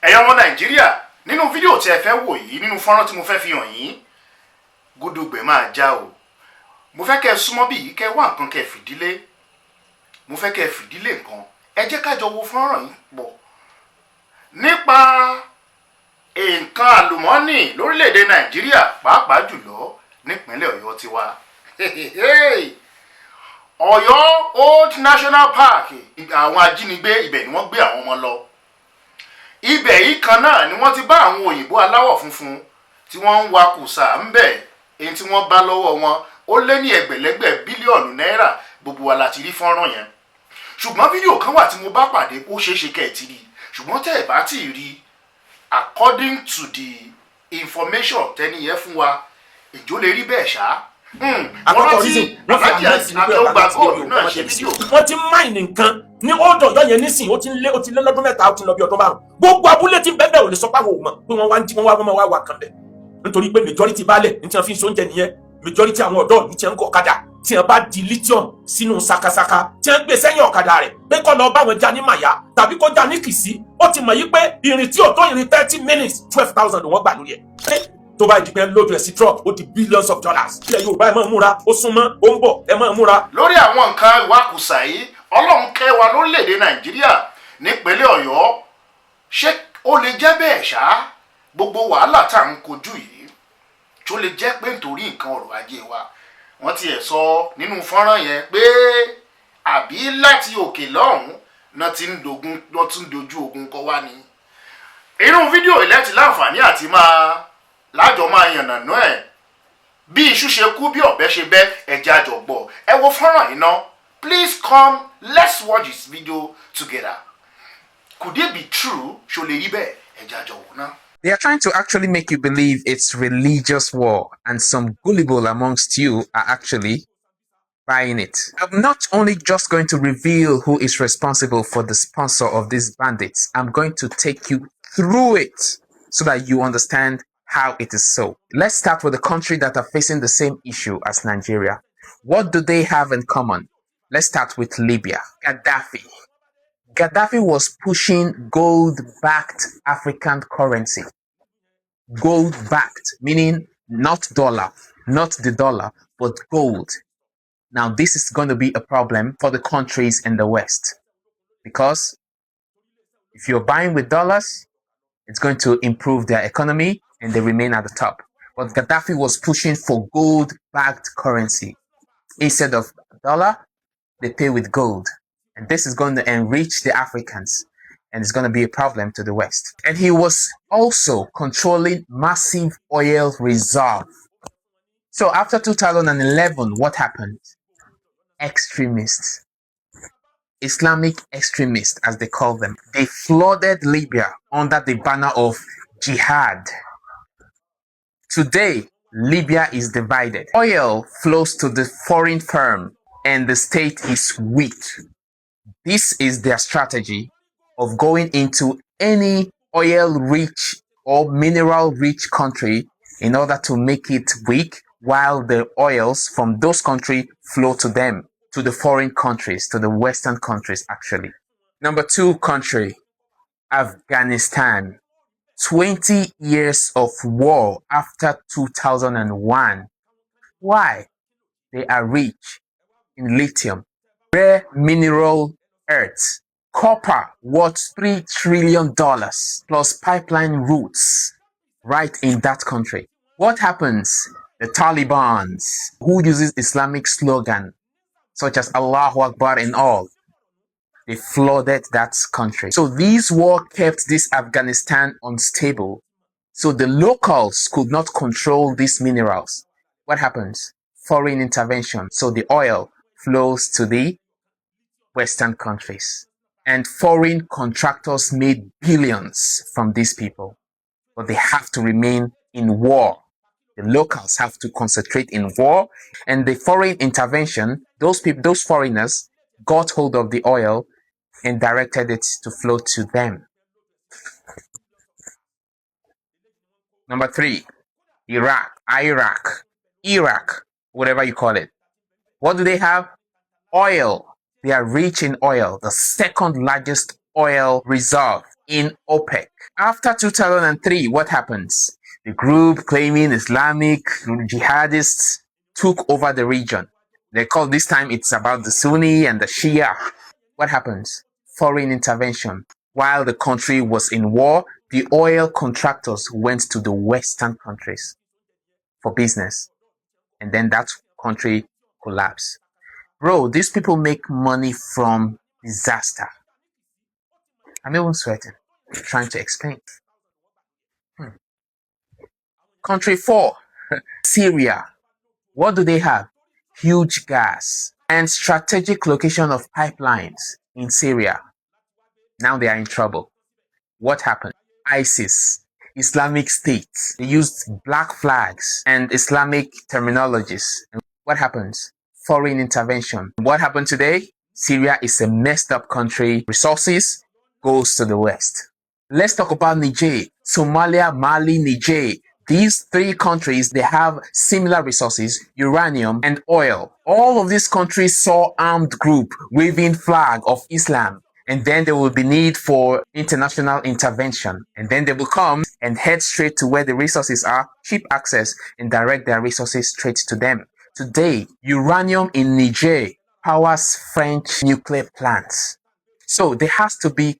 ẹ̀yin ọmọ nàìjíríà nínú fídíò tí ẹ fẹ́ wò yìí nínú fọ́nrán tí mo fẹ́ fi hàn yín gúdúgbẹ̀ máa já o. mo fẹ́ kẹ́ ẹ súnmọ́ bí yìí kẹ́ ẹ wá nǹkan kẹ́ ẹ fìdílé mo fẹ́ kẹ́ ẹ fìdílé nǹkan ẹ jẹ́ ká jọ wo fọ́nrán yìí pọ̀ nípa nǹkan àlùmọ́ọ́nì lórílẹ̀‐èdè nàìjíríà pàápàá jùlọ nípínlẹ̀ ọ̀yọ́ tiwa. ọ̀yọ́ old national park àwọn ajínigbé ibẹ̀ ni wọ́n gbé àwọn ọmọ lọ. ibẹ̀ yìí kan náà ni wọ́n ti bá àwọn òyìnbó aláwọ̀ funfun tí wọ́n ń wa kùsà ń bẹ̀ èyí tí wọ́n bá lọ́wọ́ wọn ó lé ní ẹgbẹ̀lẹ́gbẹ̀ bílíọ̀nù náírà gbogbo wa láti rí fọ́nrán yẹn. ṣùgbọ́n fídíò kan wà tí mo bá pàdé ó ṣeéṣe kẹ́ ẹ̀ ti rí ṣùgbọ́n tẹ́ ẹ̀ bá tí ì rí according to the information tẹ́ni yẹn fún wa ìjó lè rí bẹ́ẹ̀ ṣá. àkọ́kọ́ reason wọ́n fi àmọ́ sí pé ọ̀gá àti fídíò náà ṣe fídíò. wọ́n ti máìnì nǹkan ní ọ̀dọ̀ ọ̀yọ́ yẹn nísìnyí ó ti lé lọ́dún mẹ́ta ó ti lọ bí ọdún márùn-ún gbogbo abúlé tí bẹ́ẹ̀ ò lè sọ páwọn ò mọ̀ pé wọ́n wá ń jí wọ́n wá kan bẹ̀ nítorí pé majority baálẹ̀ ní tí wọ́n fi ń sóúnjẹ nìyẹn majority àwọn ọ̀dọ́ ìlú tí wọ́n ń kọ́ ọ̀kadà tí wọ́n bá di lithium sínú sakasaka tí wọ́n gbé sẹ́yìn ọ̀kadà rẹ̀ pé kọ́ lọ bá wọn já ní màyà tàbí kó já ní kìsí ó ti mọ̀ yí pé ìrìn tí ò tó ìrìn 30 minutes 12,000 wọ́n gbà lórí ẹ̀ tó bá di pé lójú ẹ̀ sí truck ó di billions of dollars ilẹ̀ yorùbá ẹ̀ máa múra ó súnmọ́ ó ń bọ̀ ẹ̀ máa múra. lórí àwọn nǹkan ìwakùsà yìí ọlọ́run kẹ́ wa lórílẹ̀‐èdè nàìjíríà nípínlẹ̀ ọ̀yọ́ ṣé ó lè jẹ́ bẹ́ẹ̀ ṣá gbogbo wàhálà tá à ń kojú yìí tó lè jẹ́ pé nítorí nǹkan ọrọ̀ ajé wa wọ́n tiẹ̀ sọ nínú fọ́nrán yẹn pé àbí láti òkè lọ́hùn náà ti ń dojú ogun kọ wá ni. inú fídíò ilẹ̀ ti láǹfààní àti lájọ máa yànnàná ẹ̀ bí iṣu ṣe kú bí ọ̀bẹ ṣe bẹ́ ẹja àjọgbọ̀ ẹ wo fọ́nrán yìí ná. Please come, let's watch this video together. Could it be true? They are trying to actually make you believe it's religious war, and some gullible amongst you are actually buying it. I'm not only just going to reveal who is responsible for the sponsor of these bandits, I'm going to take you through it so that you understand how it is so. Let's start with the country that are facing the same issue as Nigeria. What do they have in common? Let's start with Libya. Gaddafi. Gaddafi was pushing gold-backed African currency. Gold-backed, meaning not dollar, not the dollar, but gold. Now, this is going to be a problem for the countries in the West. Because if you're buying with dollars, it's going to improve their economy and they remain at the top. But Gaddafi was pushing for gold-backed currency. Instead of dollar, they pay with gold. And this is going to enrich the Africans. And it's going to be a problem to the West. And he was also controlling massive oil reserve. So after 2011, what happened? Extremists, Islamic extremists, as they call them, they flooded Libya under the banner of jihad. Today, Libya is divided. Oil flows to the foreign firm and the state is weak. This is their strategy of going into any oil-rich or mineral-rich country in order to make it weak, while the oils from those countries flow to them, to the foreign countries, to the Western countries, actually. Number 2 country, Afghanistan. 20 years of war after 2001. Why? They are rich in lithium, rare mineral earths, copper worth $3 trillion, plus pipeline routes right in that country. What happens? The Taliban, who uses Islamic slogan such as Allahu Akbar and all, they flooded that country. So this war kept this Afghanistan unstable. So the locals could not control these minerals. What happens? Foreign intervention. So the oil flows to the Western countries. And foreign contractors made billions from these people. But they have to remain in war. The locals have to concentrate in war. And the foreign intervention, those foreigners got hold of the oil and directed it to flow to them. Number 3, Iraq, whatever you call it. What do they have? Oil. They are rich in oil, the second largest oil reserve in OPEC. After 2003, what happens? The group claiming Islamic jihadists took over the region. They call this time it's about the Sunni and the Shia. What happens? Foreign intervention. While the country was in war, the oil contractors went to the Western countries for business. And then that country collapsed. Bro, these people make money from disaster. I'm even sweating trying to explain. Country 4, Syria. What do they have? Huge gas and strategic location of pipelines in Syria. Now they are in trouble. What happened? ISIS, Islamic State. They used black flags and Islamic terminologies. And what happens? Foreign intervention. What happened today? Syria is a messed up country. Resources goes to the West. Let's talk about Niger. Somalia, Mali, Niger. These 3 countries, they have similar resources, uranium and oil. All of these countries saw armed group waving flag of Islam. And then there will be need for international intervention. And then they will come and head straight to where the resources are, cheap access, and direct their resources straight to them. Today, uranium in Niger powers French nuclear plants. So there has to be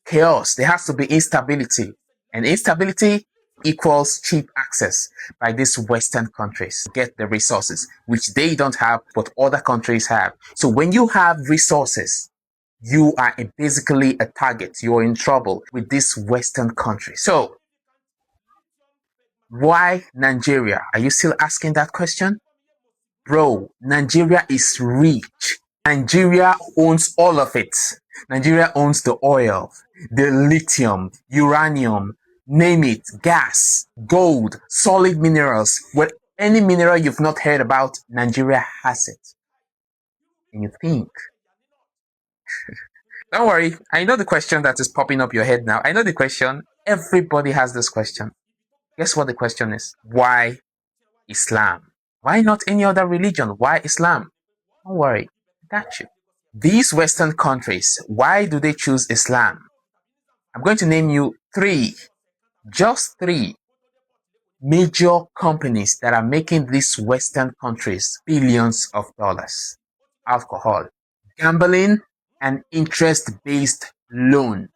chaos. There has to be instability. And instability equals cheap access by these Western countries to get the resources, which they don't have, but other countries have. So when you have resources, you are basically a target. You're in trouble with this Western country. So why Nigeria? Are you still asking that question? Bro, Nigeria is rich. Nigeria owns all of it. Nigeria owns the oil, the lithium, uranium, name it, gas, gold, solid minerals. Well, any mineral you've not heard about, Nigeria has it. And you think, don't worry, I know the question that is popping up your head now. I know the question. Everybody has this question. Guess what the question is? Why Islam? Why not any other religion? Why Islam? Don't worry, I got you. These Western countries, why do they choose Islam? I'm going to name you 3, just 3 major companies that are making these Western countries billions of dollars. Alcohol, gambling, and interest-based loan.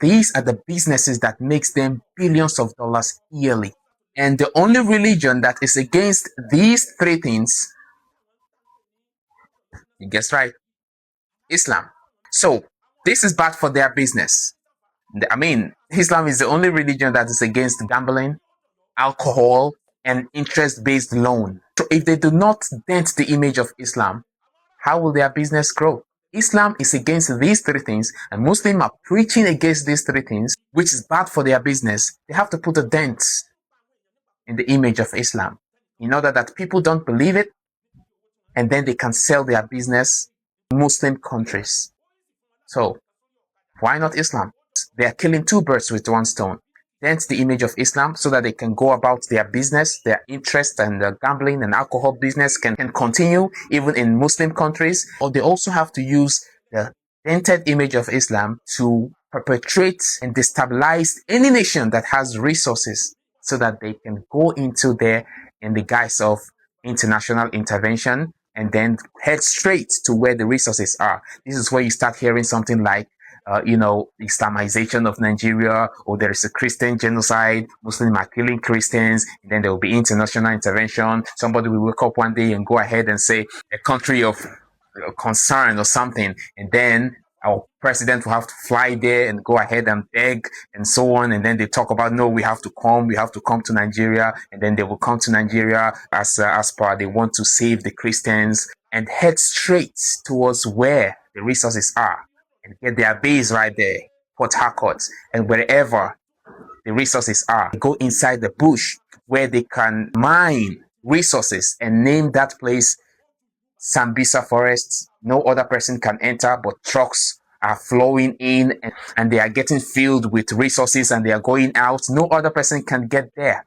These are the businesses that makes them billions of dollars yearly. And the only religion that is against these 3 things, you guessed right, Islam. So this is bad for their business. I mean, Islam is the only religion that is against gambling, alcohol, and interest-based loan. So if they do not dent the image of Islam, how will their business grow? Islam is against these 3 things, and Muslims are preaching against these 3 things, which is bad for their business. They have to put a dent in the image of Islam in order that people don't believe it, and then they can sell their business in Muslim countries. So why not Islam? They are killing 2 birds with 1 stone. Dent the image of Islam so that they can go about their business, their interest, and the gambling and alcohol business can continue even in Muslim countries. Or they also have to use the dented image of Islam to perpetrate and destabilize any nation that has resources so that they can go into there in the guise of international intervention and then head straight to where the resources are. This is where you start hearing something like Islamization of Nigeria, or there is a Christian genocide, Muslims are killing Christians, and then there will be international intervention. Somebody will wake up one day and go ahead and say a country of concern or something, and then our president will have to fly there and go ahead and beg and so on, and then they talk about, no, we have to come to Nigeria, and then they will come to Nigeria as per they want to save the Christians and head straight towards where the resources are and get their base right there, Port Harcourt, and wherever the resources are. Go inside the bush where they can mine resources and name that place Sambisa Forest. No other person can enter, but trucks are flowing in and they are getting filled with resources and they are going out. No other person can get there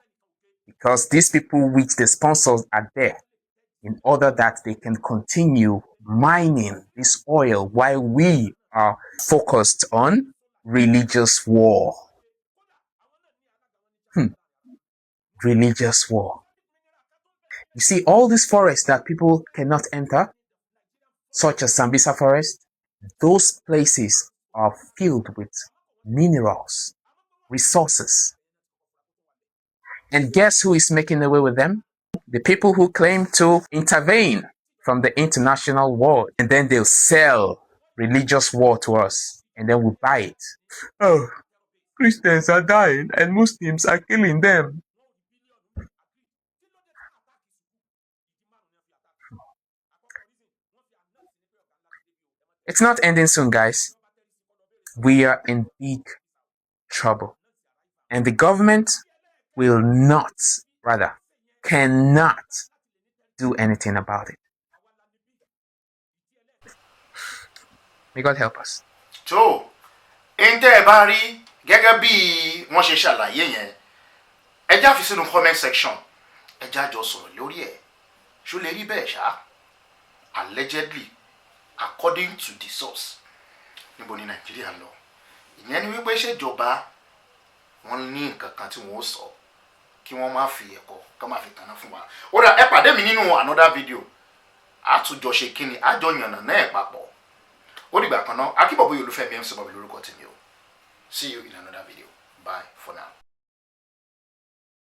because these people which the sponsors are there in order that they can continue mining this oil while we are focused on religious war. Religious war. You see, all these forests that people cannot enter, such as Sambisa Forest, those places are filled with minerals, resources. And guess who is making away with them? The people who claim to intervene from the international world, and then they'll sell religious war to us, and then we buy it. Oh, Christians are dying and Muslims are killing them. It's not ending soon, guys. We are in big trouble. And the government will not, rather, cannot do anything about it. May God help us. So, ǹtẹ́ ẹ bá rí gẹ́gẹ́ bí wọ́n ṣe ṣàlàyé yẹn, ẹ já fi sínú comment section, ẹ já jọ sọ̀rọ̀ lórí ẹ̀. Ṣó lè rí bẹ́ẹ̀ ṣá? Allegedly, according to the source, níbo ni Nàìjíríà lọ? Ìyẹn ni wípé ṣèjọba wọn ní nǹkan kan tí wọ́n sọ kí wọ́n má fi ẹ̀kọ́ ká má fi tanná fún wa. Ó dà, ẹ pàdé mi nínú another video. Àtúnjọ ṣe kíni, àjọ yànnà náà papọ̀. Ó dìgbà kan náà, Akínbọ̀bọ́yè Olúfẹ́mi MC Bobby lórúkọ tèmi o. See you in another video. Bye for now.